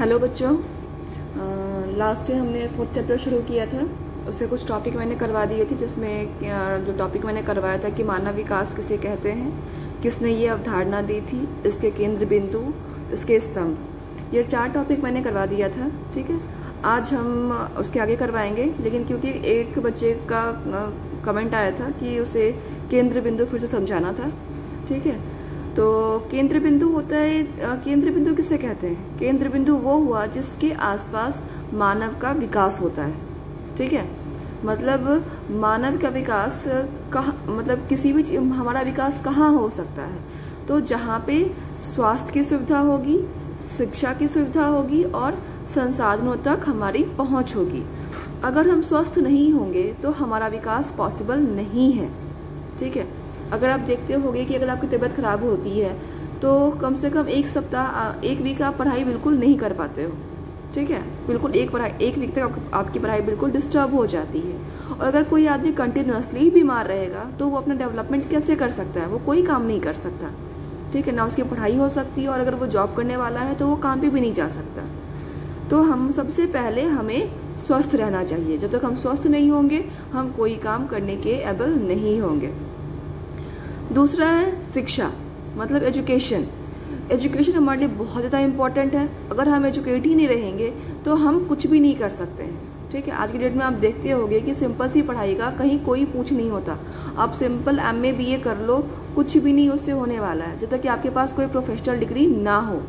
Hello बच्चों, last day हमने 4th chapter शुरू किया था। उससे कुछ टॉपिक मैंने करवा दिए थे, जिसमें जो टॉपिक मैंने करवाया था कि मानव विकास किसे कहते हैं, किसने ये अवधारणा दी थी, इसके केंद्र बिंदु, इसके स्तंभ, ये 4 टॉपिक मैंने करवा दिया था। ठीक है, आज हम उसके आगे करवाएंगे, लेकिन क्योंकि एक बच्चे का कमेंट आया था कि उसे केंद्र बिंदु फिर से समझाना था। ठीक है, तो केंद्र बिंदु होता है, केंद्र बिंदु किसे कहते हैं? केंद्र बिंदु वो हुआ जिसके आसपास मानव का विकास होता है। ठीक है, मतलब मानव का विकास कहाँ, मतलब किसी भी हमारा विकास कहाँ हो सकता है? तो जहाँ पे स्वास्थ्य की सुविधा होगी, शिक्षा की सुविधा होगी और संसाधनों तक हमारी पहुँच होगी। अगर हम स्वस्थ नहीं होंगे तो हमारा विकास पॉसिबल नहीं है। ठीक है, अगर आप देखते होंगे कि अगर आपकी तबीयत खराब होती है तो कम से कम एक सप्ताह, एक वीक आप पढ़ाई बिल्कुल नहीं कर पाते हो। ठीक है, बिल्कुल एक वीक तक आपकी पढ़ाई बिल्कुल डिस्टर्ब हो जाती है। और अगर कोई आदमी कंटिन्यूसली बीमार रहेगा तो वो अपना डेवलपमेंट कैसे कर सकता है? वो कोई काम नहीं कर सकता। ठीक है ना, उसकी पढ़ाई हो सकती है और अगर वो जॉब करने वाला है तो वो काम पे भी नहीं जा सकता। तो हम सबसे पहले हमें स्वस्थ रहना चाहिए। जब तक हम स्वस्थ नहीं होंगे हम कोई काम करने के एबल नहीं होंगे। दूसरा है शिक्षा, मतलब एजुकेशन। एजुकेशन हमारे लिए बहुत ज़्यादा इम्पॉर्टेंट है। अगर हम एजुकेट ही नहीं रहेंगे तो हम कुछ भी नहीं कर सकते हैं। ठीक है, आज की डेट में आप देखते होंगे कि सिंपल सी पढ़ाई का कहीं कोई पूछ नहीं होता। आप सिंपल MA BA कर लो, कुछ भी नहीं उससे होने वाला है जब तक कि आपके पास कोई प्रोफेशनल डिग्री ना हो।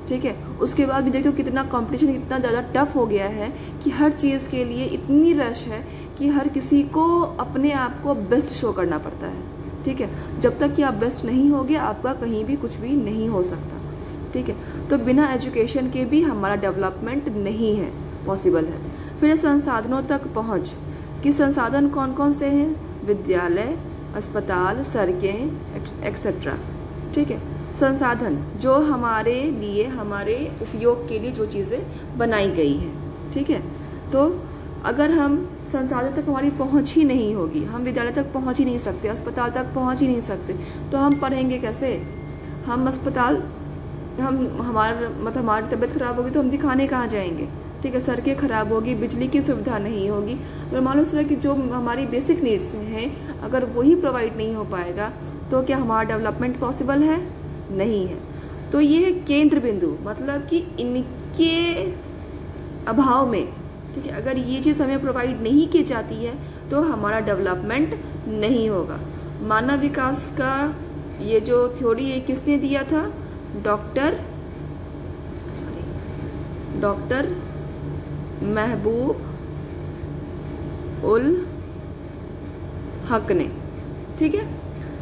ठीक है, उसके बाद भी देखते हो कितना कंपटीशन इतना ज़्यादा टफ हो गया है कि हर चीज़ के लिए इतनी रश है कि हर किसी को अपने आप को बेस्ट शो करना पड़ता है। ठीक है, जब तक कि आप बेस्ट नहीं होगे आपका कहीं भी कुछ भी नहीं हो सकता। ठीक है, तो बिना एजुकेशन के भी हमारा डेवलपमेंट नहीं है, पॉसिबल है। फिर संसाधनों तक पहुंच, कि संसाधन कौन कौन से हैं? विद्यालय, अस्पताल, सड़कें एक्सेट्रा। ठीक है, संसाधन जो हमारे लिए, हमारे उपयोग के लिए जो चीज़ें बनाई गई हैं। ठीक है, तो अगर हम संसाधन तक हमारी पहुंच ही नहीं होगी, हम विद्यालय तक पहुंच ही नहीं सकते, अस्पताल तक पहुंच ही नहीं सकते, तो हम पढ़ेंगे कैसे? हम अस्पताल, हमारी तबीयत खराब होगी तो हम दिखाने कहाँ जाएंगे? ठीक है, सड़कें खराब होगी, बिजली की सुविधा नहीं होगी। अगर मान लो इस तरह की जो हमारी बेसिक नीड्स हैं अगर वही प्रोवाइड नहीं हो पाएगा तो क्या हमारा डेवलपमेंट पॉसिबल है? नहीं है। तो ये है केंद्र बिंदु, मतलब कि इनके अभाव में, ठीक है, अगर ये चीज़ हमें प्रोवाइड नहीं की जाती है तो हमारा डेवलपमेंट नहीं होगा। मानव विकास का ये जो थ्योरी है किसने दिया था? डॉक्टर महबूब उल हक ने। ठीक है,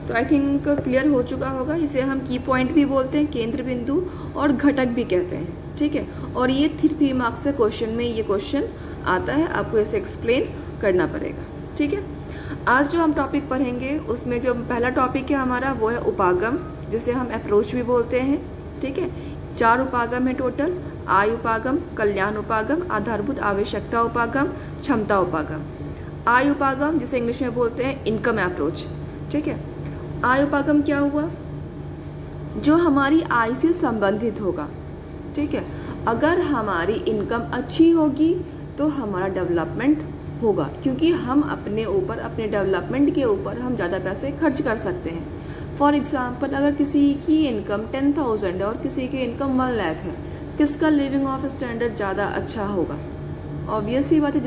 तो आई थिंक क्लियर हो चुका होगा। इसे हम की पॉइंट भी बोलते हैं, केंद्र बिंदु और घटक भी कहते हैं। ठीक है, और ये 3 मार्क्स से क्वेश्चन में ये क्वेश्चन आता है, आपको इसे एक्सप्लेन करना पड़ेगा। ठीक है, आज जो हम टॉपिक पढ़ेंगे उसमें जो पहला टॉपिक है हमारा वो है उपागम, जिसे हम अप्रोच भी बोलते हैं। ठीक है, 4 उपागम है टोटल: आय उपागम, कल्याण उपागम, आधारभूत आवश्यकता उपागम, क्षमता उपागम। आय उपागम जिसे इंग्लिश में बोलते हैं इनकम अप्रोच। ठीक है, आय उपागम क्या हुआ? जो हमारी आय से संबंधित होगा। ठीक है, अगर हमारी इनकम अच्छी होगी तो हमारा डेवलपमेंट होगा, क्योंकि हम अपने ऊपर, अपने डेवलपमेंट के ऊपर हम ज़्यादा पैसे खर्च कर सकते हैं। फॉर एग्जांपल, अगर किसी की इनकम 10,000 है और किसी की इनकम 1 लाख है, किसका लिविंग ऑफ स्टैंडर्ड ज़्यादा अच्छा होगा? ऑब्वियस ही बात है,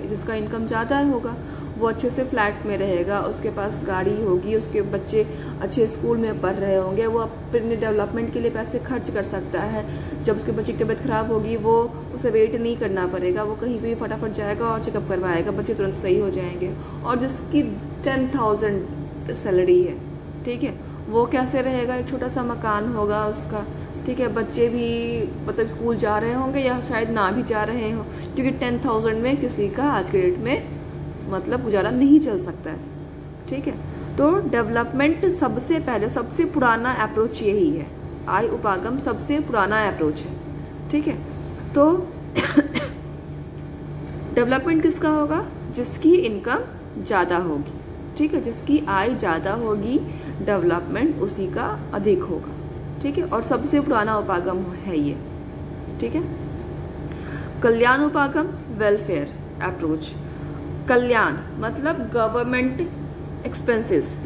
जिसका इनकम ज़्यादा होगा वो अच्छे से फ्लैट में रहेगा, उसके पास गाड़ी होगी, उसके बच्चे अच्छे स्कूल में पढ़ रहे होंगे, वो अपने डेवलपमेंट के लिए पैसे खर्च कर सकता है। जब उसके बच्चे की तबीयत खराब होगी वो उसे वेट नहीं करना पड़ेगा, वो कहीं भी फटाफट जाएगा और चेकअप करवाएगा, बच्चे तुरंत सही हो जाएंगे। और जिसकी 10,000 सैलरी है, ठीक है, वो कैसे रहेगा? एक छोटा सा मकान होगा उसका। ठीक है, बच्चे भी मतलब स्कूल जा रहे होंगे या शायद ना भी जा रहे हो, क्योंकि 10,000 में किसी का आज के डेट में मतलब गुजारा नहीं चल सकता है। ठीक है, तो डेवलपमेंट सबसे पहले, सबसे पुराना अप्रोच यही है। आय उपागम सबसे पुराना अप्रोच है। ठीक है, तो डेवलपमेंट किसका होगा? जिसकी इनकम ज़्यादा होगी। ठीक है, जिसकी आय ज़्यादा होगी डेवलपमेंट उसी का अधिक होगा। ठीक है, और सबसे पुराना उपागम है ये। ठीक है, कल्याण उपागम, वेलफेयर अप्रोच। कल्याण मतलब गवर्नमेंट एक्सपेंसेस,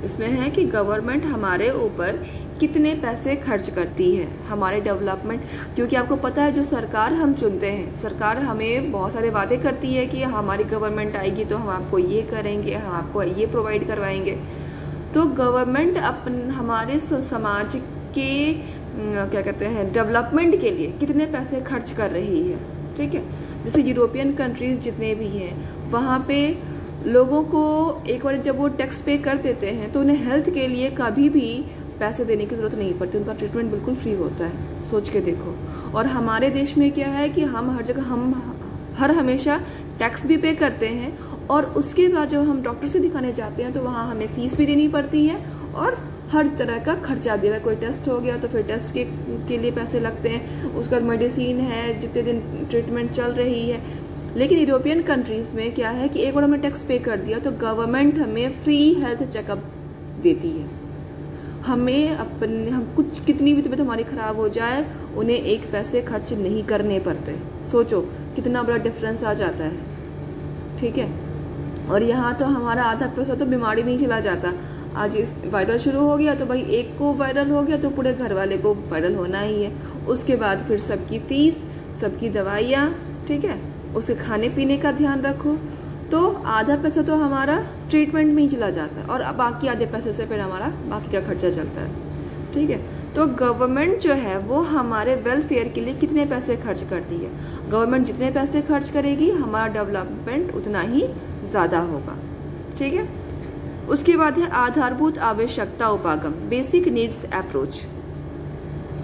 इसमें है कि गवर्नमेंट हमारे ऊपर कितने पैसे खर्च करती है हमारे डेवलपमेंट, क्योंकि आपको पता है जो सरकार हम चुनते हैं, सरकार हमें बहुत सारे वादे करती है कि हमारी गवर्नमेंट आएगी तो हम आपको ये करेंगे, हम आपको ये प्रोवाइड करवाएंगे। तो गवर्नमेंट हमारे समाज के क्या कहते हैं डेवलपमेंट के लिए कितने पैसे खर्च कर रही है, ठीक है। जैसे यूरोपियन कंट्रीज जितने भी हैं वहाँ पे लोगों को एक बार जब वो टैक्स पे कर देते हैं तो उन्हें हेल्थ के लिए कभी भी पैसे देने की ज़रूरत नहीं पड़ती, उनका ट्रीटमेंट बिल्कुल फ्री होता है, सोच के देखो। और हमारे देश में क्या है कि हम हर जगह हर हमेशा टैक्स भी पे करते हैं और उसके बाद जब हम डॉक्टर से दिखाने जाते हैं तो वहाँ हमें फीस भी देनी पड़ती है और हर तरह का खर्चा भी, अगर कोई टेस्ट हो गया तो फिर टेस्ट के लिए पैसे लगते हैं, उसका मेडिसिन है, जितने दिन ट्रीटमेंट चल रही है। लेकिन यूरोपियन कंट्रीज में क्या है कि एक बार हमने टैक्स पे कर दिया तो गवर्नमेंट हमें फ्री हेल्थ चेकअप देती है। हम कुछ कितनी भी तबीयत हमारी खराब हो जाए उन्हें एक पैसे खर्च नहीं करने पड़ते। सोचो कितना बड़ा डिफरेंस आ जाता है, ठीक है। और यहाँ तो हमारा आधा पैसा तो बीमारी में ही चला जाता। आज इस वायरल शुरू हो गया तो भाई एक को वायरल हो गया तो पूरे घर वाले को वायरल होना ही है। उसके बाद फिर सबकी फीस, सबकी दवाइयाँ, ठीक है, उसके खाने पीने का ध्यान रखो, तो आधा पैसा तो हमारा ट्रीटमेंट में ही चला जाता है और बाकी आधे पैसे से फिर हमारा बाकी का खर्चा चलता है, ठीक है। तो गवर्नमेंट जो है वो हमारे वेलफेयर के लिए कितने पैसे खर्च करती है, गवर्नमेंट जितने पैसे खर्च करेगी हमारा डेवलपमेंट उतना ही ज़्यादा होगा, ठीक है। उसके बाद है आधारभूत आवश्यकता उपागम, बेसिक नीड्स अप्रोच,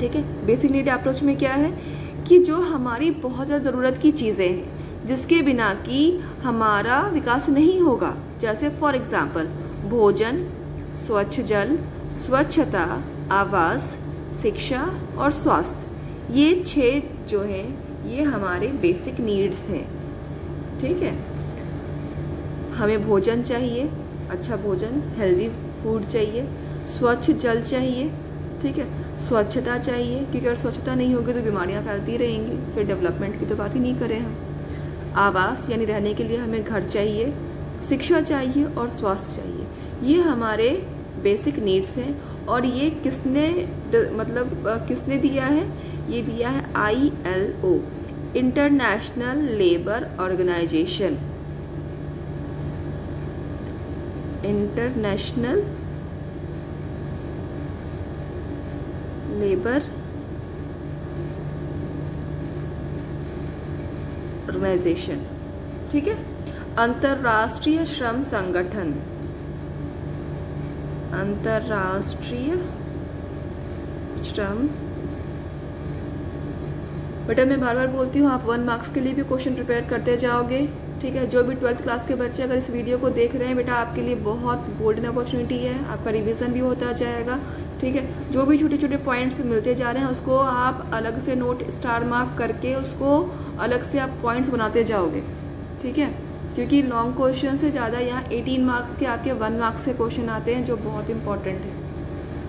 ठीक है। बेसिक नीड अप्रोच में क्या है कि जो हमारी बहुत ज़्यादा ज़रूरत की चीज़ें हैं जिसके बिना कि हमारा विकास नहीं होगा, जैसे फॉर एग्जाम्पल भोजन, स्वच्छ जल, स्वच्छता, आवास, शिक्षा और स्वास्थ्य, ये 6 जो है ये हमारे बेसिक नीड्स हैं, ठीक है। हमें भोजन चाहिए, अच्छा भोजन, हेल्दी फूड चाहिए, स्वच्छ जल चाहिए, ठीक है, स्वच्छता चाहिए क्योंकि अगर स्वच्छता नहीं होगी तो बीमारियां फैलती रहेंगी, फिर डेवलपमेंट की तो बात ही नहीं करें हम। आवास यानी रहने के लिए हमें घर चाहिए, शिक्षा चाहिए और स्वास्थ्य चाहिए, ये हमारे बेसिक नीड्स हैं। और ये किसने दिया है, ये दिया है ILO, international labour organisation, international labour organisation, ठीक है। अंतर्राष्ट्रीय श्रम संगठन, अंतर्राष्ट्रीय श्रम, बेटा मैं बार बार बोलती हूँ आप 1 मार्क्स के लिए भी क्वेश्चन प्रिपेयर करते जाओगे, ठीक है। जो भी 12th क्लास के बच्चे अगर इस वीडियो को देख रहे हैं बेटा आपके लिए बहुत गोल्डन अपॉर्चुनिटी है, आपका रिवीजन भी होता जाएगा, ठीक है। जो भी छोटे छोटे पॉइंट्स मिलते जा रहे हैं उसको आप अलग से नोट स्टार मार्क करके उसको अलग से आप पॉइंट्स बनाते जाओगे, ठीक है। क्योंकि लॉन्ग क्वेश्चन से ज़्यादा यहाँ 18 मार्क्स के आपके 1 मार्क्स के क्वेश्चन आते हैं जो बहुत इंपॉर्टेंट है।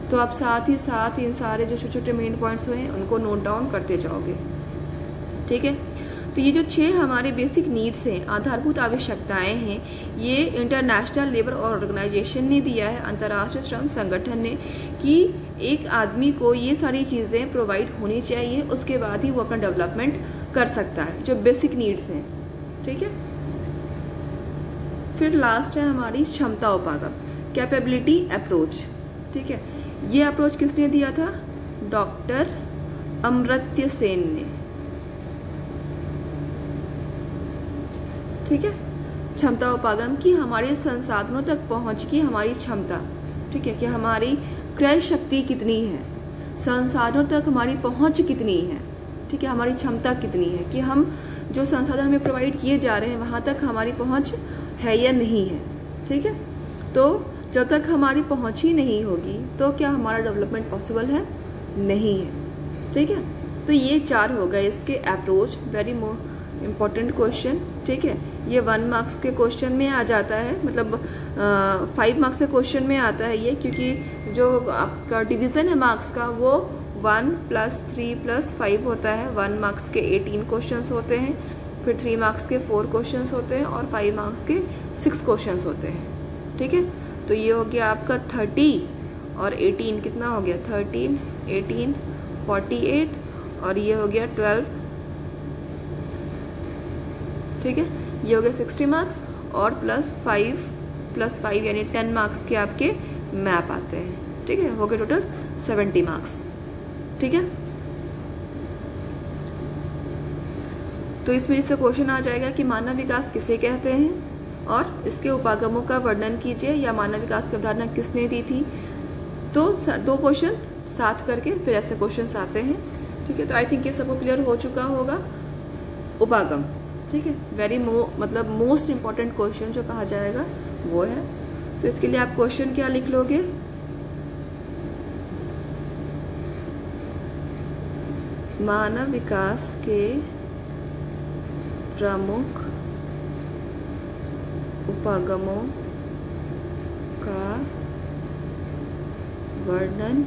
तो आप साथ ही साथ इन सारे जो छोटे छोटे मेन पॉइंट्स हुए उनको नोट डाउन करते जाओगे, ठीक है। तो ये जो 6 हमारे बेसिक नीड्स हैं, आधारभूत आवश्यकताएं हैं, ये इंटरनेशनल लेबर ऑर्गेनाइजेशन ने दिया है, अंतर्राष्ट्रीय श्रम संगठन ने, कि एक आदमी को ये सारी चीज़ें प्रोवाइड होनी चाहिए, उसके बाद ही वो अपना डेवलपमेंट कर सकता है, जो बेसिक नीड्स हैं, ठीक है। फिर लास्ट है हमारी क्षमता उपागम, कैपेबिलिटी अप्रोच, ठीक है। ये अप्रोच किसने दिया था, डॉक्टर अमर्त्य सेन ने, ठीक है। क्षमता उपागम की हमारे संसाधनों तक पहुंच की हमारी क्षमता, ठीक है, कि हमारी क्रय शक्ति कितनी है, संसाधनों तक हमारी पहुंच कितनी है, ठीक है, हमारी क्षमता कितनी है कि हम जो संसाधन हमें प्रोवाइड किए जा रहे हैं वहां तक हमारी पहुंच है या नहीं है, ठीक है। तो जब तक हमारी पहुंच ही नहीं होगी तो क्या हमारा डेवलपमेंट पॉसिबल है, नहीं है, ठीक है। तो ये 4 हो गए इसके अप्रोच, वेरी इम्पोर्टेंट क्वेश्चन, ठीक है। ये 1 मार्क्स के क्वेश्चन में आ जाता है, मतलब 5 मार्क्स के क्वेश्चन में आता है ये, क्योंकि जो आपका डिवीज़न है मार्क्स का वो 1 + 3 + 5 होता है। 1 मार्क्स के 18 क्वेश्चंस होते हैं, फिर 3 मार्क्स के 4 क्वेश्चंस होते हैं और 5 मार्क्स के 6 क्वेश्चंस होते हैं। ठीक है, तो ये हो गया आपका 30 और 18 कितना हो गया, 13, 18, 48 और ये हो गया 12। ठीक है, ये हो गया 60 मार्क्स और +5 यानी 10 मार्क्स के आपके मैप आते हैं। ठीक है, हो गए टोटल 70 मार्क्स। ठीक है, तो इसमें इससे क्वेश्चन आ जाएगा कि मानव विकास किसे कहते हैं और इसके उपागमों का वर्णन कीजिए, या मानव विकास की अवधारणा किसने दी थी। तो 2 क्वेश्चन साथ करके फिर ऐसे क्वेश्चन आते हैं। ठीक है, तो आई थिंक ये सबको क्लियर हो चुका होगा। उपागम, ठीक है, मतलब मोस्ट इम्पॉर्टेंट क्वेश्चन जो कहा जाएगा वो है। तो इसके लिए आप क्वेश्चन क्या लिख लोगे, मानव विकास के प्रमुख उपागमों का वर्णन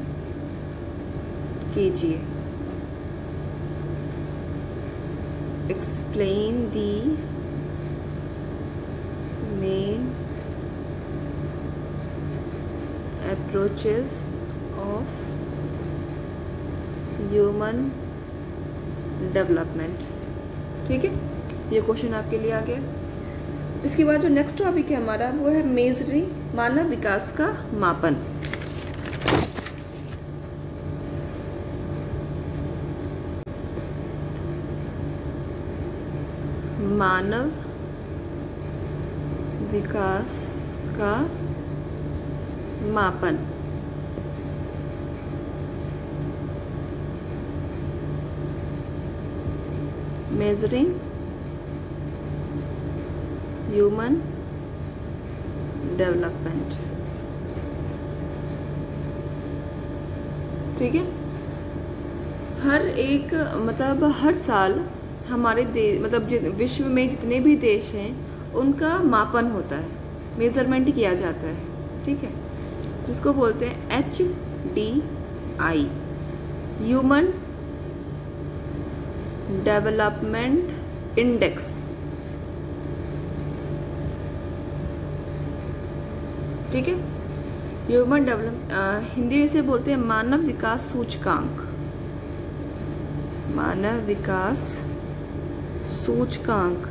कीजिए। Explain the main approaches of human development। ठीक है, ये क्वेश्चन आपके लिए आ गया। इसके बाद जो नेक्स्ट टॉपिक है हमारा वो है मेजरिंग, मानव विकास का मापन। मानव विकास का मापन। Measuring human development. ठीक है, हर एक मतलब हर साल हमारे मतलब विश्व में जितने भी देश हैं उनका मापन होता है, मेजरमेंट किया जाता है। ठीक है, जिसको बोलते हैं HDI, ह्यूमन डेवलपमेंट इंडेक्स। ठीक है, ह्यूमन हिंदी में से बोलते हैं मानव विकास सूचकांक। मानव विकास सूचकांक,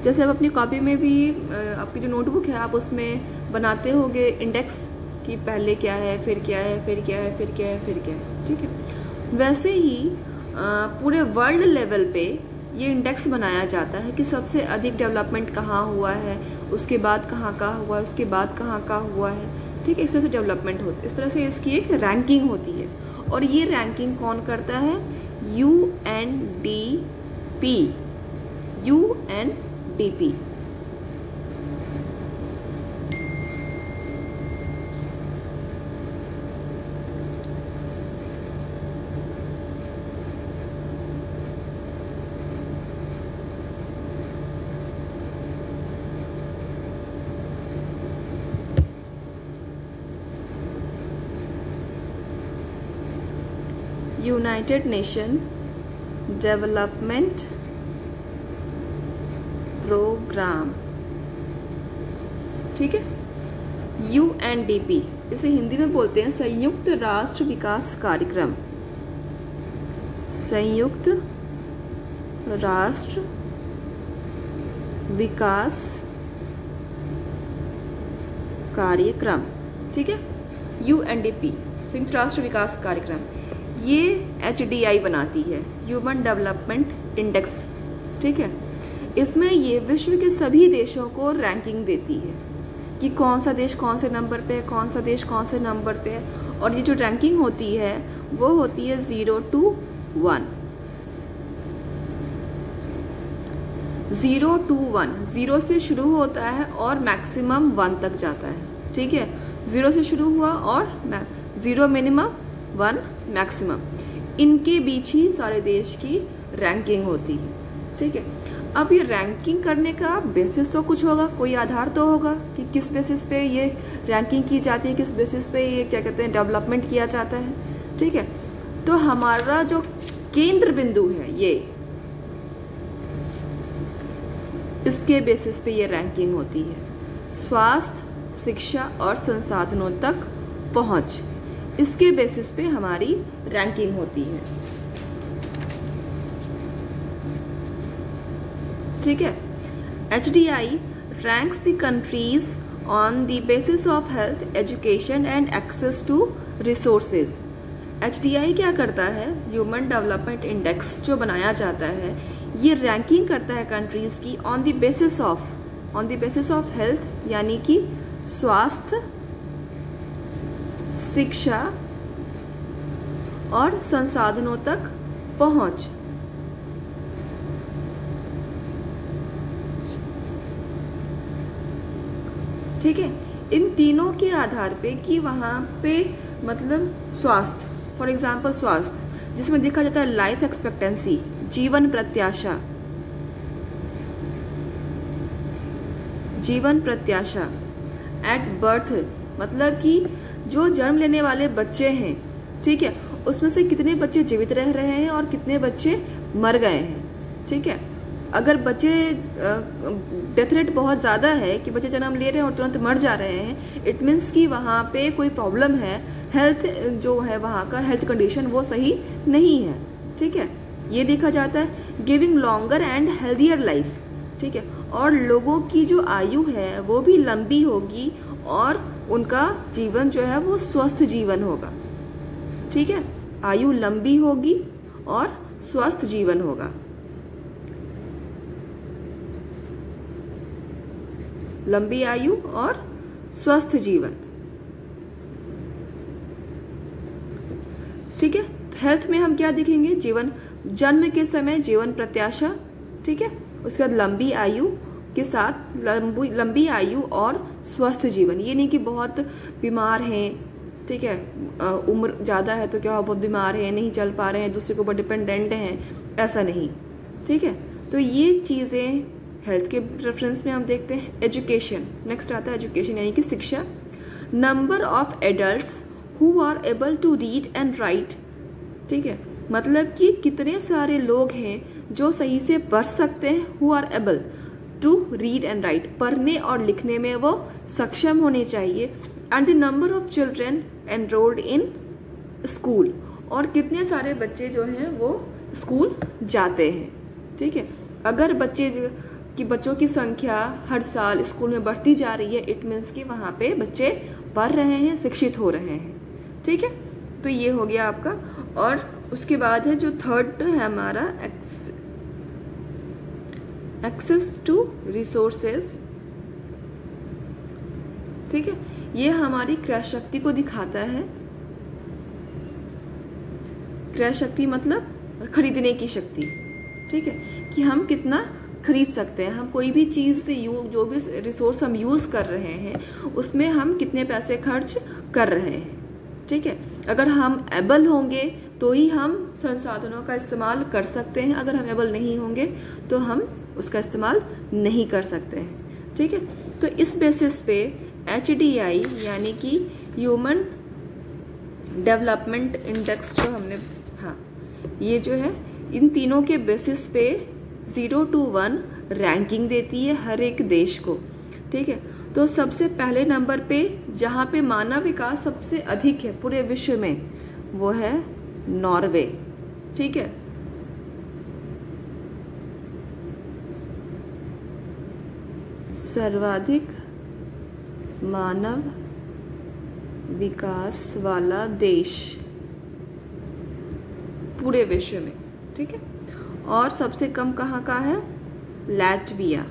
जैसे आप अपनी कॉपी में भी आपकी जो नोटबुक है आप उसमें बनाते होगे इंडेक्स कि पहले क्या है, फिर क्या है, फिर क्या है, फिर क्या है, फिर क्या है। ठीक है, वैसे ही पूरे वर्ल्ड लेवल पे ये इंडेक्स बनाया जाता है कि सबसे अधिक डेवलपमेंट कहाँ हुआ है, उसके बाद कहाँ हुआ है, उसके बाद कहाँ हुआ है। ठीक है, इस तरह से डेवलपमेंट होती है, इस तरह से इसकी एक रैंकिंग होती है। और ये रैंकिंग कौन करता है, UNDP। United nation development programme. ठीक है, UNDP, इसे हिंदी में बोलते हैं संयुक्त राष्ट्र विकास कार्यक्रम। संयुक्त राष्ट्र विकास कार्यक्रम। ठीक है, UNDP, संयुक्त राष्ट्र विकास कार्यक्रम, ये HDI बनाती है, ह्यूमन डेवलपमेंट इंडेक्स। ठीक है, इसमें ये विश्व के सभी देशों को रैंकिंग देती है कि कौन सा देश कौन से नंबर पे है, कौन सा देश कौन से नंबर पे है। और ये जो रैंकिंग होती है वो होती है 0 to 1। 0 to 1, 0 से शुरू होता है और मैक्सिमम 1 तक जाता है। ठीक है, 0 से शुरू हुआ और 0 मिनिमम 1 मैक्सिमम, इनके बीच ही सारे देश की रैंकिंग होती है। ठीक है, अब ये रैंकिंग करने का बेसिस तो कुछ होगा, कोई आधार तो होगा कि किस बेसिस पे ये रैंकिंग की जाती है, किस बेसिस पे ये क्या कहते हैं डेवलपमेंट किया जाता है। ठीक है, तो हमारा जो केंद्र बिंदु है ये, इसके बेसिस पे ये रैंकिंग होती है। स्वास्थ्य, शिक्षा और संसाधनों तक पहुंच, इसके बेसिस पे हमारी रैंकिंग होती है। ठीक है। HDI ranks the countries on the basis of health, education and access to resources. HDI क्या करता है, ह्यूमन डेवलपमेंट इंडेक्स जो बनाया जाता है, ये रैंकिंग करता है कंट्रीज की on the basis of health, यानी कि स्वास्थ्य, शिक्षा और संसाधनों तक पहुंच। ठीक है। इन तीनों के आधार पे कि वहां पे मतलब स्वास्थ्य, फॉर एग्जाम्पल स्वास्थ्य, जिसमें देखा जाता है लाइफ एक्सपेक्टेंसी, जीवन प्रत्याशा एट बर्थ, मतलब कि जो जन्म लेने वाले बच्चे हैं, ठीक है, उसमें से कितने बच्चे जीवित रह रहे हैं और कितने बच्चे मर गए हैं। ठीक है। अगर बच्चे डेथ रेट बहुत ज़्यादा है कि बच्चे जन्म ले रहे हैं और तुरंत मर जा रहे हैं, इट मीन्स कि वहाँ पे कोई प्रॉब्लम है, हेल्थ जो है वहाँ का हेल्थ कंडीशन वो सही नहीं है। ठीक है। ये देखा जाता है। Giving longer and healthier life, ठीक है, और लोगों की जो आयु है वो भी लंबी होगी और उनका जीवन जो है वो स्वस्थ जीवन होगा। ठीक है। आयु लंबी होगी और स्वस्थ जीवन होगा। लंबी आयु और स्वस्थ जीवन। ठीक है। हेल्थ में हम क्या देखेंगे, जीवन, जन्म के समय जीवन प्रत्याशा, ठीक है, उसके बाद लंबी आयु के साथ लंबी आयु और स्वस्थ जीवन। ये नहीं कि बहुत बीमार हैं, ठीक है, उम्र ज़्यादा है तो क्या बहुत बीमार है, नहीं चल पा रहे हैं, दूसरे के ऊपर डिपेंडेंट हैं, ऐसा नहीं। ठीक है। तो ये चीज़ें हेल्थ के रेफरेंस में हम देखते हैं। एजुकेशन, नेक्स्ट आता है एजुकेशन यानी कि शिक्षा। Number of adults who are able to read and write, ठीक है, मतलब कि कितने सारे लोग हैं जो सही से पढ़ सकते हैं, who are able to read and write, पढ़ने और लिखने में वो सक्षम होने चाहिए। And the number of children enrolled in school, और कितने सारे बच्चे जो हैं वो स्कूल जाते हैं। ठीक है। अगर बच्चों की संख्या हर साल स्कूल में बढ़ती जा रही है, इट मीन्स कि वहाँ पे बच्चे पढ़ रहे हैं, शिक्षित हो रहे हैं। ठीक है। तो ये हो गया आपका। और उसके बाद है जो थर्ड है हमारा एक्सेस टू रिसोर्सेस। ठीक है। ये हमारी क्रय शक्ति को दिखाता है। क्रय शक्ति मतलब खरीदने की शक्ति। ठीक है, कि हम कितना खरीद सकते हैं, हम कोई भी चीज़ से जो भी रिसोर्स हम यूज़ कर रहे हैं उसमें हम कितने पैसे खर्च कर रहे हैं। ठीक है। अगर हम एबल होंगे तो ही हम संसाधनों का इस्तेमाल कर सकते हैं, अगर हम एबल नहीं होंगे तो हम उसका इस्तेमाल नहीं कर सकते हैं। ठीक है। तो इस बेसिस पे HDI यानी कि ह्यूमन डेवलपमेंट इंडेक्स जो हमने, हाँ, ये जो है इन तीनों के बेसिस पे 0 to 1 रैंकिंग देती है हर एक देश को। ठीक है। तो सबसे पहले नंबर पे जहाँ पे मानव विकास सबसे अधिक है पूरे विश्व में वो है नॉर्वे। ठीक है। सर्वाधिक मानव विकास वाला देश पूरे विश्व में। ठीक है। और सबसे कम कहाँ का है, लैटविया।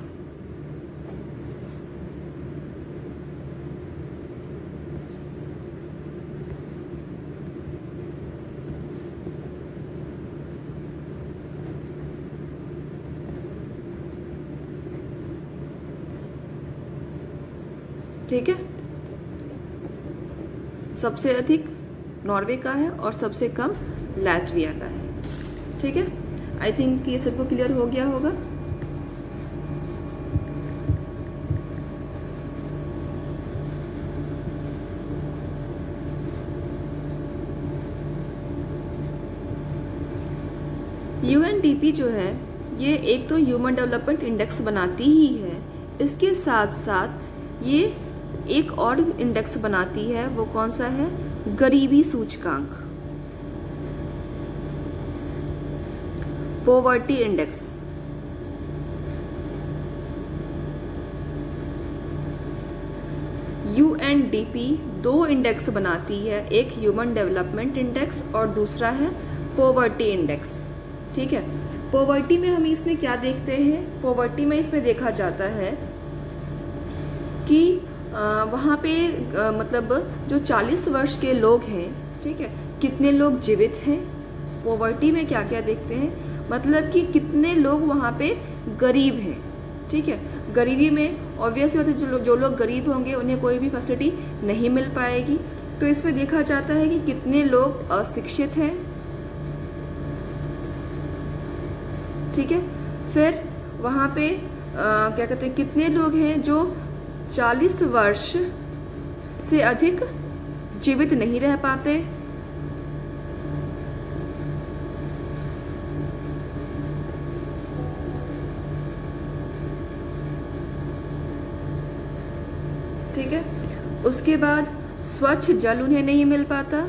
ठीक है। सबसे अधिक नॉर्वे का है और सबसे कम लैटविया का है। ठीक है। आई थिंक ये सबको क्लियर हो गया होगा। यूएनडीपी जो है ये एक तो ह्यूमन डेवलपमेंट इंडेक्स बनाती ही है, इसके साथ साथ ये एक और इंडेक्स बनाती है। वो कौन सा है? गरीबी सूचकांक, पॉवर्टी इंडेक्स। यूएनडीपी दो इंडेक्स बनाती है, एक ह्यूमन डेवलपमेंट इंडेक्स और दूसरा है पॉवर्टी इंडेक्स। ठीक है, पॉवर्टी में हम इसमें क्या देखते हैं? पॉवर्टी में इसमें देखा जाता है कि वहाँ पे मतलब जो 40 वर्ष के लोग हैं, ठीक है, कितने लोग जीवित हैं। पॉवर्टी में क्या क्या देखते हैं? मतलब कि कितने लोग वहाँ पे गरीब हैं। ठीक है, गरीबी में ऑब्वियसली बात है जो लोग गरीब होंगे उन्हें कोई भी फैसिलिटी नहीं मिल पाएगी। तो इसमें देखा जाता है कि कितने लोग अशिक्षित हैं। ठीक है, फिर वहां पे क्या कहते हैं, कितने लोग हैं जो 40 वर्ष से अधिक जीवित नहीं रह पाते। ठीक है, उसके बाद स्वच्छ जल उन्हें नहीं मिल पाता।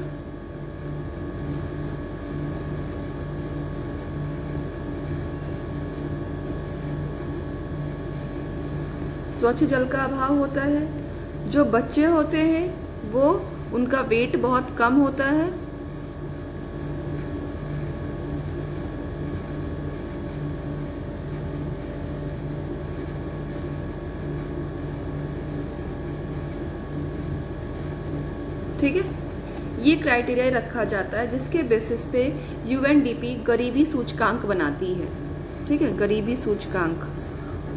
स्वच्छ जल का अभाव होता है। जो बच्चे होते हैं वो उनका वेट बहुत कम होता है। ठीक है, ये क्राइटेरिया रखा जाता है जिसके बेसिस पे यूएनडीपी गरीबी सूचकांक बनाती है। ठीक है, गरीबी सूचकांक,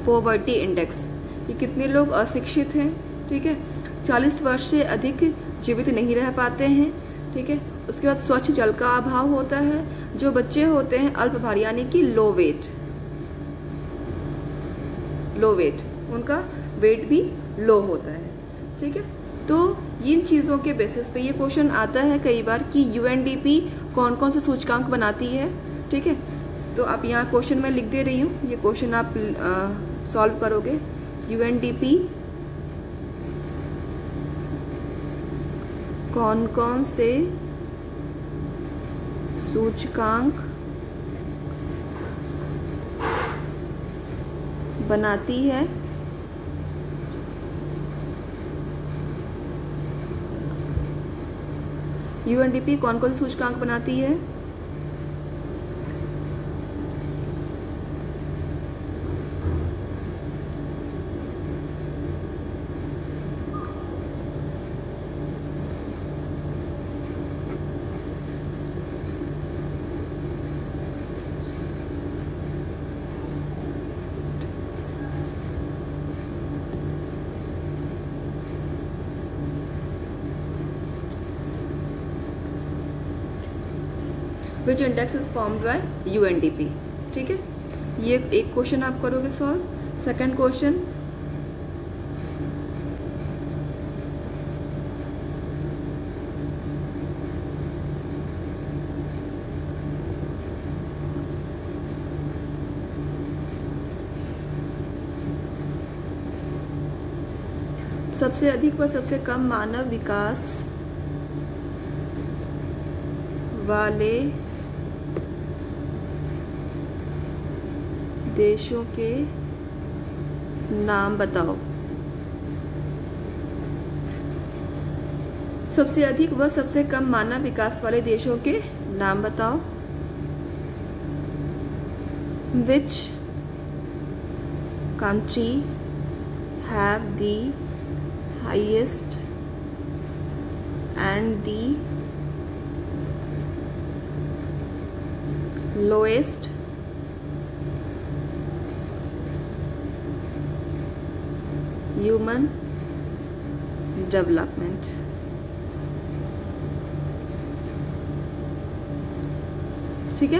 पॉवर्टी इंडेक्स, कि कितने लोग अशिक्षित हैं। ठीक है, 40 वर्ष से अधिक जीवित नहीं रह पाते हैं। ठीक है, उसके बाद स्वच्छ जल का अभाव होता है। जो बच्चे होते हैं अल्प भारी यानी कि लो वेट, उनका वेट भी लो होता है। ठीक है, तो इन चीजों के बेसिस पे ये क्वेश्चन आता है कई बार कि यूएनडीपी कौन कौन से सूचकांक बनाती है। ठीक है, तो आप यहाँ क्वेश्चन में लिख दे रही हूँ, ये क्वेश्चन आप सॉल्व करोगे। यूएनडीपी कौन कौन से सूचकांक बनाती है? यूएनडीपी कौन कौन से सूचकांक बनाती है? Which index is formed by UNDP? ठीक है, ये एक क्वेश्चन आप करोगे सॉल्व। सेकंड क्वेश्चन, सबसे अधिक व सबसे कम मानव विकास वाले देशों के नाम बताओ। सबसे अधिक व सबसे कम मानव विकास वाले देशों के नाम बताओ। Which country have the highest and the lowest human development? ठीक है,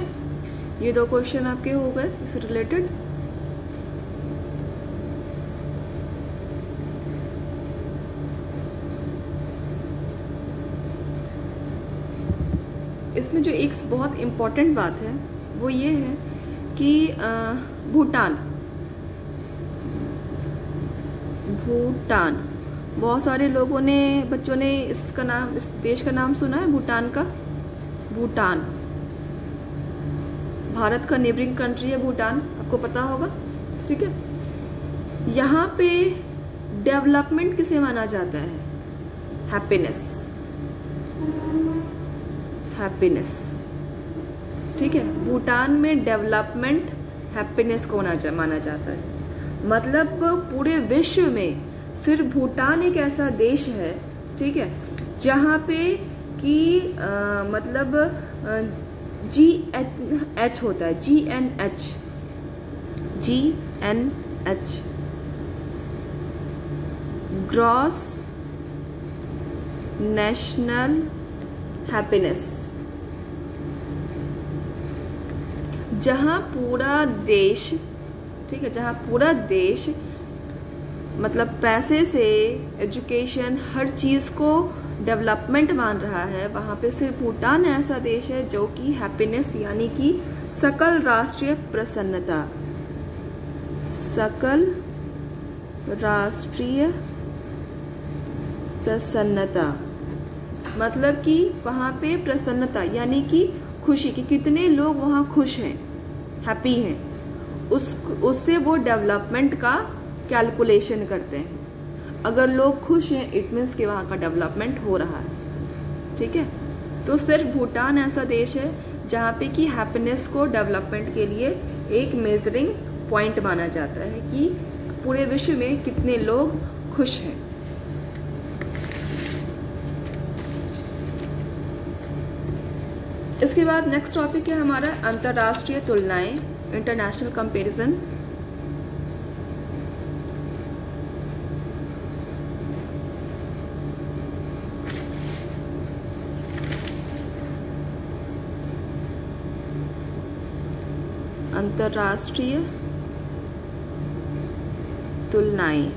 ये दो क्वेश्चन आपके हो गए इससे रिलेटेड। इसमें जो एक बहुत इम्पोर्टेंट बात है वो ये है कि भूटान बहुत सारे लोगों ने, बच्चों ने इसका नाम, इस देश का नाम सुना है भूटान का। भूटान भारत का नेबरिंग कंट्री है भूटान, आपको पता होगा, ठीक है। यहाँ पे डेवलपमेंट किसे माना जाता है? हैप्पीनेस, ठीक है। भूटान में डेवलपमेंट हैप्पीनेस को माना जाता है। मतलब पूरे विश्व में सिर्फ भूटान एक ऐसा देश है, ठीक है, जहाँ पे कि मतलब GNH होता है, GNH ग्रॉस नेशनल हैप्पीनेस, जहाँ पूरा देश, ठीक है, जहाँ पूरा देश मतलब पैसे से, एजुकेशन, हर चीज को डेवलपमेंट मान रहा है, वहां पे सिर्फ भूटान ऐसा देश है जो कि हैप्पीनेस यानी कि सकल राष्ट्रीय प्रसन्नता, सकल राष्ट्रीय प्रसन्नता, मतलब कि वहां पे प्रसन्नता यानी कि खुशी, कि कितने लोग वहां खुश हैं, हैप्पी हैं, उससे वो डेवलपमेंट का कैलकुलेशन करते हैं। अगर लोग खुश हैं इट मीन्स कि वहाँ का डेवलपमेंट हो रहा है, ठीक है। तो सिर्फ भूटान ऐसा देश है जहाँ पे कि हैप्पीनेस को डेवलपमेंट के लिए एक मेजरिंग पॉइंट माना जाता है कि पूरे विश्व में कितने लोग खुश हैं। इसके बाद नेक्स्ट टॉपिक है हमारा अंतर्राष्ट्रीय तुलनाएं, इंटरनेशनल कंपैरिजन। अंतर्राष्ट्रीय तुलनाएं,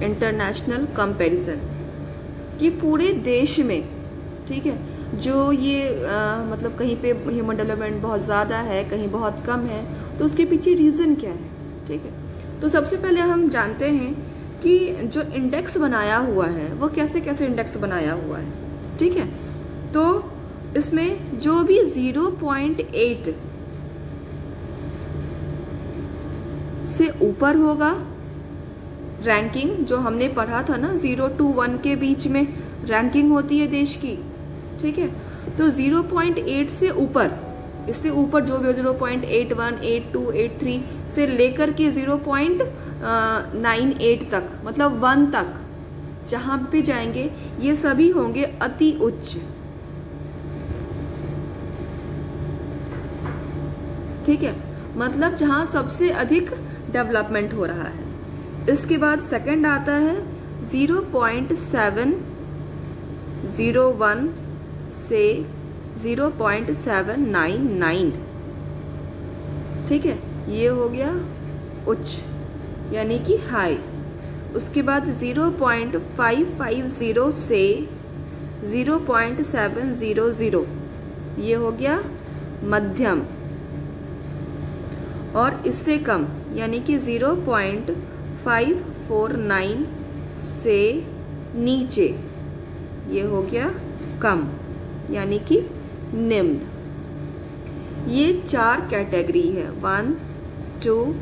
इंटरनेशनल कंपैरिजन, कि पूरे देश में, ठीक है, जो ये मतलब कहीं पे ह्यूमन डेवलपमेंट बहुत ज़्यादा है, कहीं बहुत कम है, तो उसके पीछे रीज़न क्या है, ठीक है। तो सबसे पहले हम जानते हैं कि जो इंडेक्स बनाया हुआ है वो कैसे कैसे इंडेक्स बनाया हुआ है, ठीक है। तो इसमें जो भी 0.8 से ऊपर होगा, रैंकिंग जो हमने पढ़ा था ना, 0 to 1 के बीच में रैंकिंग होती है देश की, ठीक है। तो 0.8 से ऊपर, इससे ऊपर जो भी 0.81, 82, 83 से लेकर के 0.98 तक, मतलब 1 तक जहां पे जाएंगे ये सभी होंगे अति उच्च, ठीक है, मतलब जहां सबसे अधिक डेवलपमेंट हो रहा है। इसके बाद सेकंड आता है 0.701 से 0.799, ठीक है, ये हो गया उच्च यानी कि हाई। उसके बाद 0.550 से 0.700, ये हो गया मध्यम, और इससे कम यानी कि 0.549 से नीचे, ये हो गया कम यानी कि निम्न। ये 4 कैटेगरी है, 1, 2,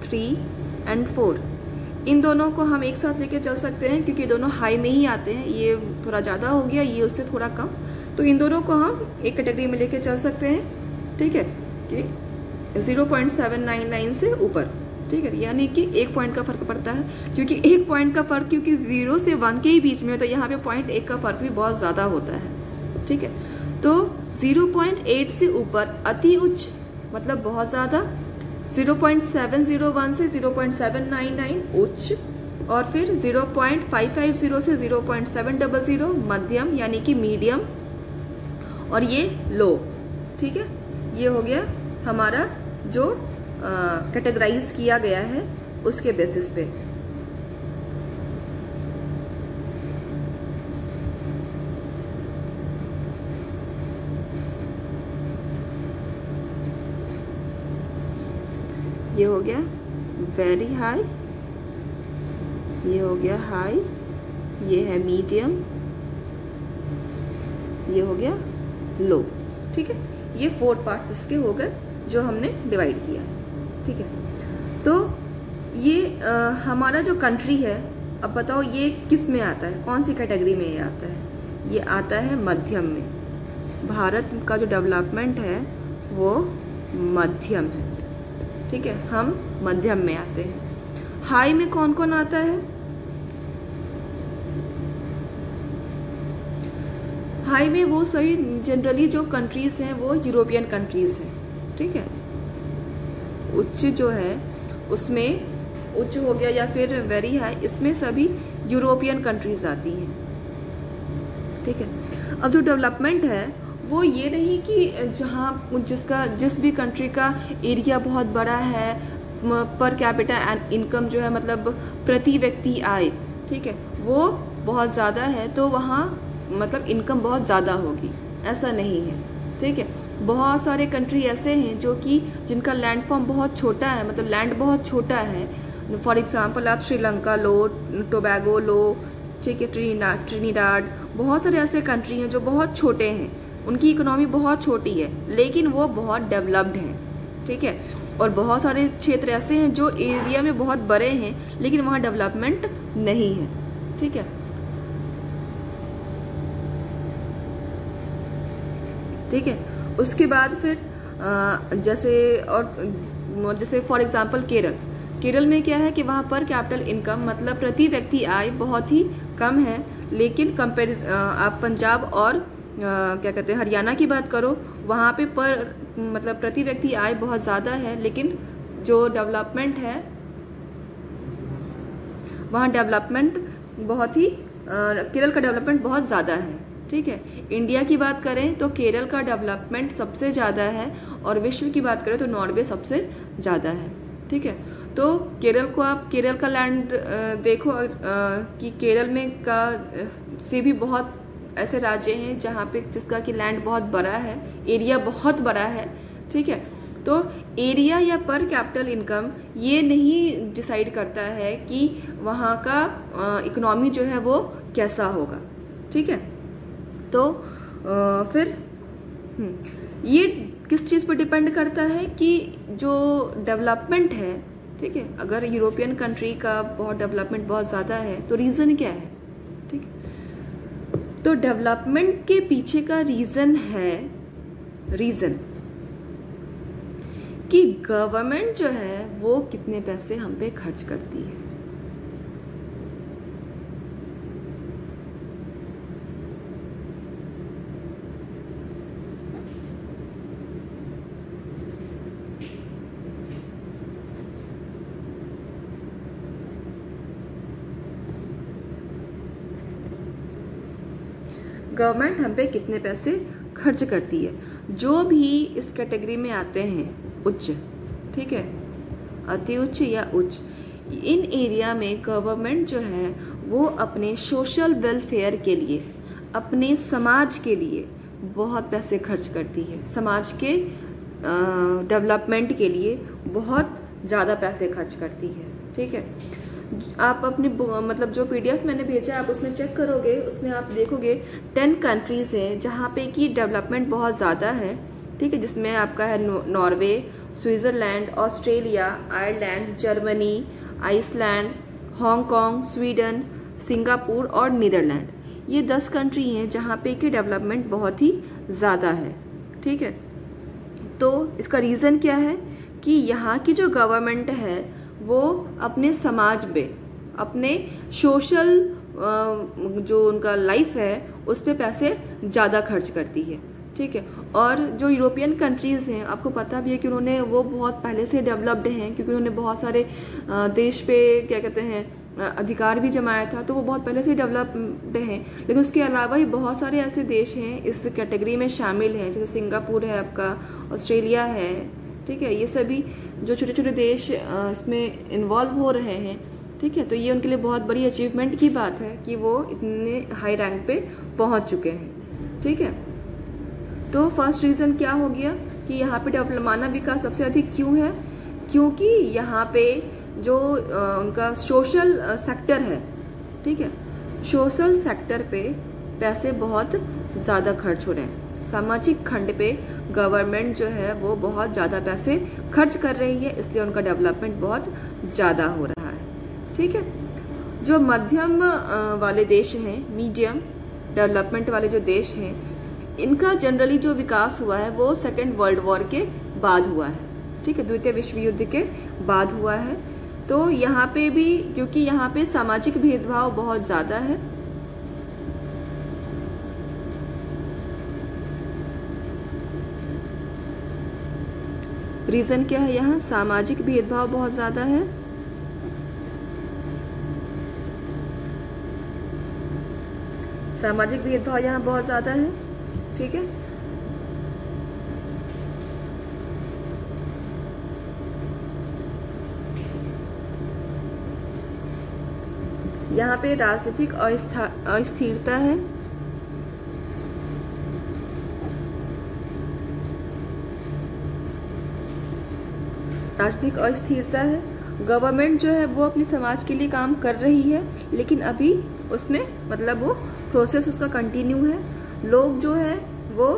3 एंड 4। इन दोनों को हम एक साथ लेके चल सकते हैं क्योंकि दोनों हाई में ही आते हैं, ये थोड़ा ज़्यादा हो गया, ये उससे थोड़ा कम, तो इन दोनों को हम एक कैटेगरी में लेके चल सकते हैं, ठीक है, कि 0.799 से ऊपर, ठीक है, यानी कि 1 पॉइंट का फर्क पड़ता है, क्योंकि 1 पॉइंट का फर्क क्योंकि 0 से 1 के ही बीच में, तो यहाँ पे 0.1 का फर्क भी बहुत ज़्यादा होता है, ठीक है। तो 0.8 से ऊपर अति उच्च मतलब बहुत ज़्यादा, 0.701 से 0.799 उच्च, और फिर 0.550 से 0.700 मध्यम यानी कि मीडियम, और ये लो, ठीक है। ये हो गया हमारा जो कैटेगराइज किया गया है उसके बेसिस पे। ये हो गया वेरी हाई, ये हो गया हाई, ये है मीडियम, ये हो गया लो। ठीक है, ये 4 पार्ट्स इसके हो गए जो हमने डिवाइड किया है। ठीक है, तो ये हमारा जो कंट्री है, अब बताओ ये किस में आता है, कौन सी कैटेगरी में ये आता है? ये आता है मध्यम में। भारत का जो डेवलपमेंट है वो मध्यम है। ठीक है, हम मध्यम में आते हैं। हाई में कौन कौन आता है? हाई में वो सभी जनरली जो कंट्रीज हैं वो यूरोपियन कंट्रीज हैं। ठीक है, उच्च जो है उसमें उच्च हो गया या फिर वेरी हाई, इसमें सभी यूरोपियन कंट्रीज आती हैं। ठीक है, अब जो डेवलपमेंट है वो ये नहीं कि जहाँ जिस भी कंट्री का एरिया बहुत बड़ा है, पर कैपिटा इनकम जो है मतलब प्रति व्यक्ति आय, ठीक है, वो बहुत ज़्यादा है तो वहाँ मतलब इनकम बहुत ज़्यादा होगी, ऐसा नहीं है। ठीक है, बहुत सारे कंट्री ऐसे हैं जो कि जिनका लैंड फॉर्म बहुत छोटा है, मतलब लैंड बहुत छोटा है। फॉर एग्जाम्पल आप श्रीलंका लो, टोबैगो लो, ठीक है, ट्रिनिडाड, बहुत सारे ऐसे कंट्री हैं जो बहुत छोटे हैं, उनकी इकोनॉमी बहुत छोटी है लेकिन वो बहुत डेवलप्ड हैं। ठीक है, और बहुत सारे क्षेत्र ऐसे हैं जो एरिया में बहुत बड़े हैं लेकिन वहाँ डेवलपमेंट नहीं है। ठीक है, ठीक है, उसके बाद फिर जैसे फॉर एग्जांपल केरल में क्या है कि वहाँ पर कैपिटल इनकम मतलब प्रति व्यक्ति आय बहुत ही कम है, लेकिन आप पंजाब और क्या कहते हैं हरियाणा की बात करो, वहाँ पे मतलब प्रति व्यक्ति आय बहुत ज़्यादा है, लेकिन जो डेवलपमेंट है वहाँ डेवलपमेंट बहुत ही केरल का डेवलपमेंट बहुत ज़्यादा है। ठीक है, इंडिया की बात करें तो केरल का डेवलपमेंट सबसे ज़्यादा है और विश्व की बात करें तो नॉर्वे सबसे ज़्यादा है। ठीक है, तो केरल का लैंड देखो कि केरल में से भी बहुत ऐसे राज्य हैं जहाँ पे जिसका कि लैंड बहुत बड़ा है, एरिया बहुत बड़ा है। ठीक है, तो एरिया या पर कैपिटल इनकम ये नहीं डिसाइड करता है कि वहाँ का इकोनॉमी जो है वो कैसा होगा। ठीक है, तो फिर ये किस चीज़ पर डिपेंड करता है कि जो डेवलपमेंट है, ठीक है, अगर यूरोपियन कंट्री का बहुत डेवलपमेंट बहुत ज़्यादा है तो रीज़न क्या है? ठीक है, तो डेवलपमेंट के पीछे का रीज़न कि गवर्नमेंट जो है वो कितने पैसे हम पे खर्च करती है। गवर्नमेंट हम पे कितने पैसे खर्च करती है। जो भी इस कैटेगरी में आते हैं उच्च, ठीक है, अति उच्च या उच्च, इन एरिया में गवर्नमेंट जो है वो अपने सोशल वेलफेयर के लिए, अपने समाज के लिए बहुत पैसे खर्च करती है, समाज के डेवलपमेंट के लिए बहुत ज़्यादा पैसे खर्च करती है। ठीक है, आप अपने मतलब जो PDF मैंने भेजा आप उसमें चेक करोगे, उसमें आप देखोगे 10 कंट्रीज हैं जहाँ पे कि डेवलपमेंट बहुत ज़्यादा है। ठीक है, जिसमें आपका है Norway, Switzerland, Australia, Ireland, Germany, Iceland, Hong Kong, Sweden, Singapore और नीदरलैंड। ये 10 कंट्री हैं जहाँ पे कि डेवलपमेंट बहुत ही ज़्यादा है। ठीक है, तो इसका रीज़न क्या है कि यहाँ की जो गवर्नमेंट है वो अपने समाज पे, अपने सोशल जो उनका लाइफ है उस पे पैसे ज़्यादा खर्च करती है। ठीक है, और जो यूरोपियन कंट्रीज हैं आपको पता भी है कि उन्होंने वो बहुत पहले से डेवलप्ड हैं, क्योंकि उन्होंने बहुत सारे देश पे क्या कहते हैं अधिकार भी जमाया था, तो वो बहुत पहले से डेवलप्ड हैं। लेकिन उसके अलावा भी बहुत सारे ऐसे देश हैं इस कैटेगरी में शामिल हैं, जैसे सिंगापुर है आपका, ऑस्ट्रेलिया है। ठीक है, ये सभी जो छोटे छोटे देश इसमें इन्वॉल्व हो रहे हैं। ठीक है, तो ये उनके लिए बहुत बड़ी अचीवमेंट की बात है कि वो इतने हाई रैंक पे पहुंच चुके हैं। ठीक है, तो फर्स्ट रीज़न क्या हो गया कि यहाँ पे मानव विकास सबसे अधिक क्यों है क्योंकि यहाँ पे जो उनका सोशल सेक्टर है, ठीक है, सोशल सेक्टर पे पैसे बहुत ज़्यादा खर्च हो रहे हैं। सामाजिक खंड पे गवर्नमेंट जो है वो बहुत ज़्यादा पैसे खर्च कर रही है, इसलिए उनका डेवलपमेंट बहुत ज़्यादा हो रहा है, ठीक है। जो मध्यम वाले देश हैं, मीडियम डेवलपमेंट वाले जो देश हैं, इनका जनरली जो विकास हुआ है वो सेकेंड वर्ल्ड वॉर के बाद हुआ है, ठीक है, द्वितीय विश्व युद्ध के बाद हुआ है। तो यहाँ पे भी, क्योंकि यहाँ पे सामाजिक भेदभाव बहुत ज्यादा है, रीजन क्या है, यहाँ सामाजिक भेदभाव बहुत ज्यादा है। सामाजिक भेदभाव यहाँ बहुत ज्यादा है, ठीक है। यहाँ पे राजनीतिक अस्थिरता है, राजनीतिक अस्थिरता है। गवर्नमेंट जो है वो अपने समाज के लिए काम कर रही है, लेकिन अभी उसमें मतलब वो प्रोसेस उसका कंटिन्यू है। लोग जो है वो,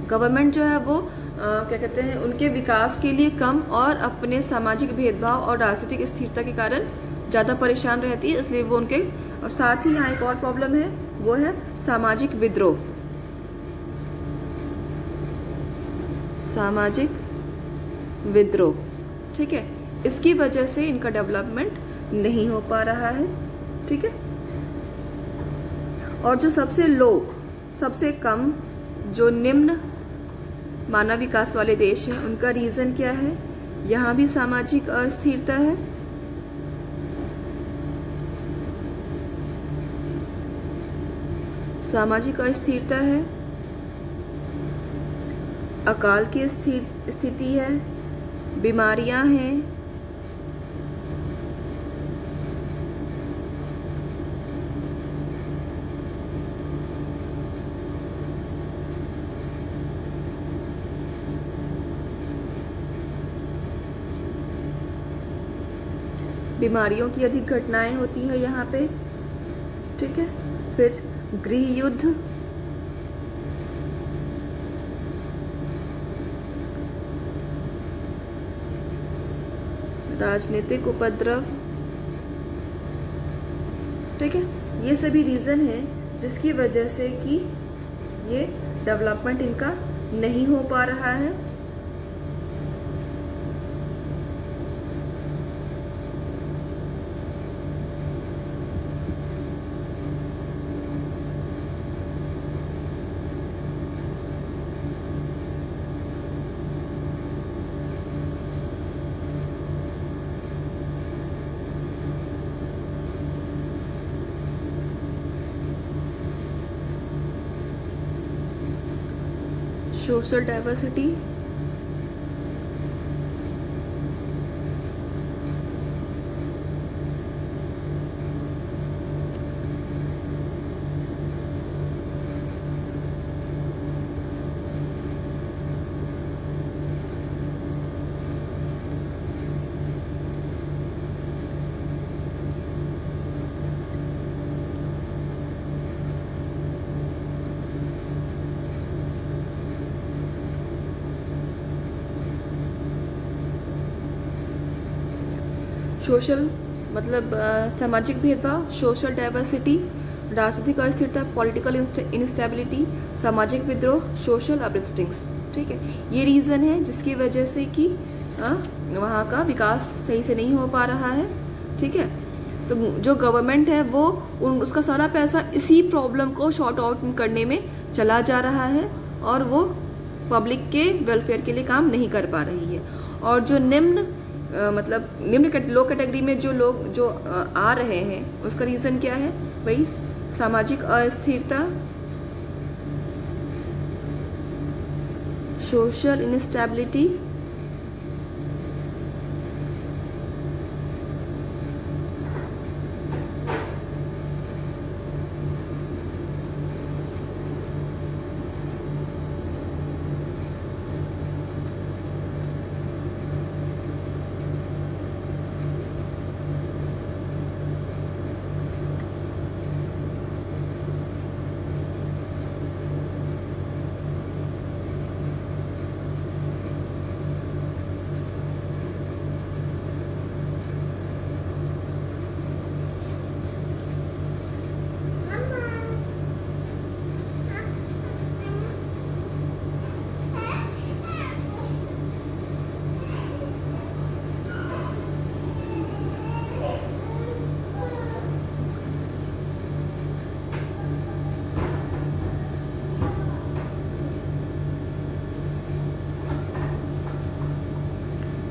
गवर्नमेंट जो है वो क्या कहते हैं, उनके विकास के लिए कम और अपने सामाजिक भेदभाव और राजनीतिक स्थिरता के कारण ज़्यादा परेशान रहती है, इसलिए वो उनके, और साथ ही यहाँ एक और प्रॉब्लम है, वो है सामाजिक विद्रोह। सामाजिक विद्रोह, ठीक है, इसकी वजह से इनका डेवलपमेंट नहीं हो पा रहा है, ठीक है। और जो सबसे लो, सबसे कम, जो निम्न मानव विकास वाले देश हैं, उनका रीजन क्या है, यहाँ भी सामाजिक अस्थिरता है। सामाजिक अस्थिरता है, अकाल की स्थिति है, बीमारियां हैं, बीमारियों की अधिक घटनाएं होती है यहाँ पे, ठीक है। फिर गृह युद्ध, राजनीतिक उपद्रव, ठीक है, ये सभी रीजन है जिसकी वजह से कि ये डेवलपमेंट इनका नहीं हो पा रहा है। सोशल डाइवर्सिटी, सोशल मतलब सामाजिक भेदभाव, सोशल डाइवर्सिटी, राजनीतिक अस्थिरता, पॉलिटिकल इंस्टेबिलिटी, सामाजिक विद्रोह, सोशल अपस्प्रिंग्स, ठीक है, ये रीजन है जिसकी वजह से कि वहाँ का विकास सही से नहीं हो पा रहा है, ठीक है। तो जो गवर्नमेंट है वो उसका सारा पैसा इसी प्रॉब्लम को शॉर्ट आउट करने में चला जा रहा है और वो पब्लिक के वेलफेयर के लिए काम नहीं कर पा रही है। और जो निम्न मतलब निम्न लो कैटेगरी में जो लोग जो आ रहे हैं, उसका रीजन क्या है, वही सामाजिक अस्थिरता, सोशल इनस्टेबिलिटी,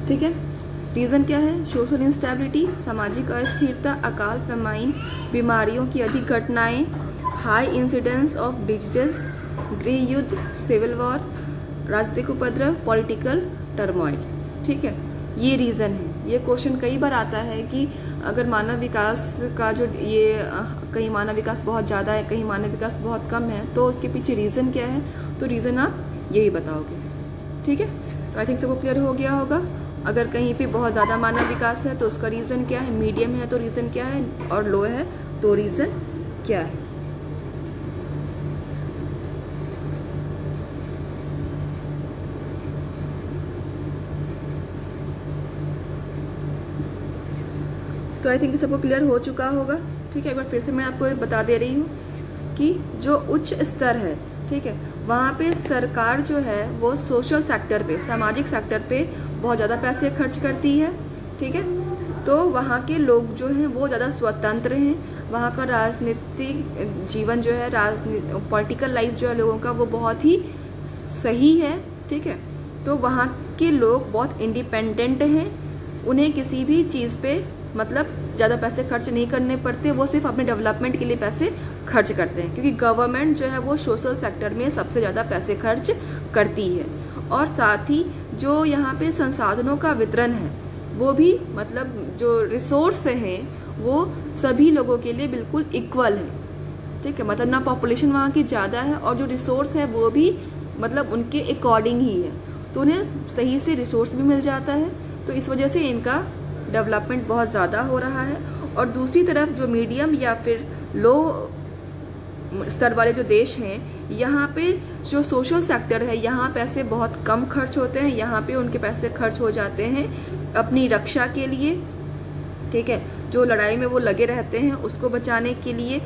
ठीक है। रीज़न क्या है? सोशल इंस्टेबिलिटी, सामाजिक अस्थिरता, अकाल, फेमाइन, बीमारियों की अधिक घटनाएं, हाई इंसिडेंस ऑफ डिजीजेस, गृह युद्ध, सिविल वॉर, राजनीतिक उपद्रव, पॉलिटिकल टर्मोइल। ठीक है, ये रीज़न है। ये क्वेश्चन कई बार आता है कि अगर मानव विकास का जो ये कहीं मानव विकास बहुत ज़्यादा है, कहीं मानव विकास बहुत कम है, तो उसके पीछे रीज़न क्या है? तो रीज़न आप यही बताओगे। ठीक है, तो आई थिंक सबको क्लियर हो गया होगा। अगर कहीं पे बहुत ज़्यादा मानव विकास है तो उसका रीज़न क्या है, मीडियम है तो रीज़न क्या है, और लो है तो रीज़न क्या है। तो आई थिंक सबको क्लियर हो चुका होगा। ठीक है, एक बार फिर से मैं आपको बता दे रही हूँ कि जो उच्च स्तर है, ठीक है, वहाँ पे सरकार जो है वो सोशल सेक्टर पे, सामाजिक सेक्टर पे बहुत ज़्यादा पैसे खर्च करती है। ठीक है, तो वहाँ के लोग जो हैं वो ज़्यादा स्वतंत्र हैं। वहाँ का राजनीतिक जीवन जो है, पॉलिटिकल लाइफ जो है लोगों का, वो बहुत ही सही है। ठीक है, तो वहाँ के लोग बहुत इंडिपेंडेंट हैं। उन्हें किसी भी चीज़ पे मतलब ज़्यादा पैसे खर्च नहीं करने पड़ते, वो सिर्फ अपने डेवलपमेंट के लिए पैसे खर्च करते हैं, क्योंकि गवर्नमेंट जो है वो सोशल सेक्टर में सबसे ज़्यादा पैसे खर्च करती है। और साथ ही जो यहाँ पे संसाधनों का वितरण है वो भी, मतलब जो रिसोर्स हैं वो सभी लोगों के लिए बिल्कुल इक्वल है। ठीक है, मतलब ना पॉपुलेशन वहाँ की ज़्यादा है और जो रिसोर्स है वो भी मतलब उनके अकॉर्डिंग ही है, तो उन्हें सही से रिसोर्स भी मिल जाता है। तो इस वजह से इनका डेवलपमेंट बहुत ज़्यादा हो रहा है। और दूसरी तरफ जो मीडियम या फिर लो स्तर वाले जो देश हैं, यहाँ पे जो सोशल सेक्टर है, यहाँ पैसे बहुत कम खर्च होते हैं। यहाँ पे उनके पैसे खर्च हो जाते हैं अपनी रक्षा के लिए। ठीक है, जो लड़ाई में वो लगे रहते हैं उसको बचाने के लिए,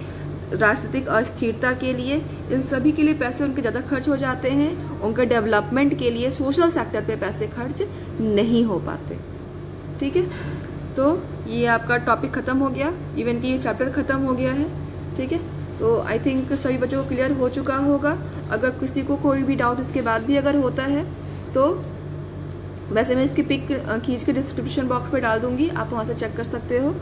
राजनीतिक अस्थिरता के लिए, इन सभी के लिए पैसे उनके ज़्यादा खर्च हो जाते हैं। उनके डेवलपमेंट के लिए सोशल सेक्टर पे पैसे खर्च नहीं हो पाते। ठीक है, तो ये आपका टॉपिक ख़त्म हो गया, इवन कि ये चैप्टर ख़त्म हो गया है। ठीक है, तो आई थिंक सभी बच्चों को क्लियर हो चुका होगा। अगर किसी को कोई भी डाउट इसके बाद भी अगर होता है तो वैसे मैं इसकी पिक खींच के डिस्क्रिप्शन बॉक्स में डाल दूंगी, आप वहाँ से चेक कर सकते हो।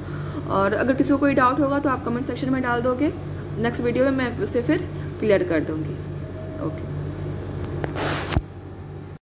और अगर किसी को कोई डाउट होगा तो आप कमेंट सेक्शन में डाल दोगे, नेक्स्ट वीडियो में मैं उसे फिर क्लियर कर दूंगी। ओके।